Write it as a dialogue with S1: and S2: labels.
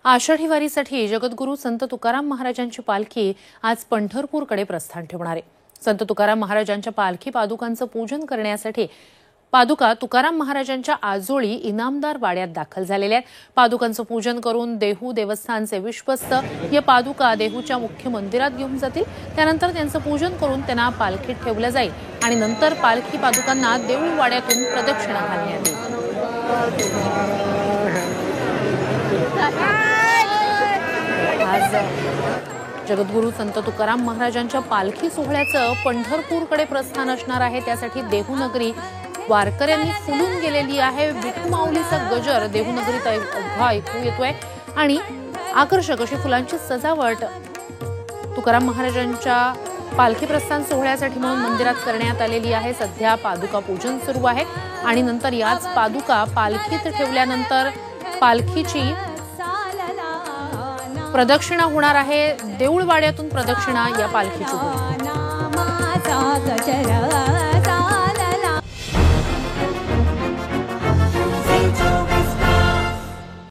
S1: आषाढी वारीसाठी जगद्गुरू संत तुकाराम महाराजांची पालखी आज पंढरपूरकडे प्रस्थान ठेवणार आहे। संत तुकाराम महाराजांच्या पालखी पादुकांचं पूजन करण्यासाठी पादुका तुकाराम महाराजांच्या आजोळी इनामदार वाड्यात दाखल झालेल्या आहेत। पादुकांचं पूजन करून देहू देवस्थानचे विश्वस्त या पादुका देहूच्या मुख्य मंदिरात घेऊन जातील। त्यानंतर त्यांचं पूजन करून त्यांना पालखीत ठेवलं जाईल आणि नंतर पालखी पादुकांना देऊळ वाड्यातून प्रदक्षिणा घालण्यात येईल। आज जगद्गुरू संत तुकाराम महाराजांच्या पालखी सोहळ्याचं पंढरपूरकडे प्रस्थान असणार आहे। त्यासाठी देहू नगरी वारकऱ्यांनी फुलून गेलेली आहे। विठू माऊलीचा गजर देहू नगरीत ऐकू येतोय आणि आकर्षक अशी फुलांची सजावट तुकाराम महाराजांच्या पालखी प्रस्थान सोहळ्यासाठी म्हणून मंदिरात करण्यात आलेली आहे। सध्या पादुका पूजन सुरू आहे आणि नंतर याच पादुका पालखीत ठेवल्यानंतर पालखीची प्रदक्षिणा होणार आहे। देऊळवाड्यातून प्रदक्षिणा या पालखीची होईल।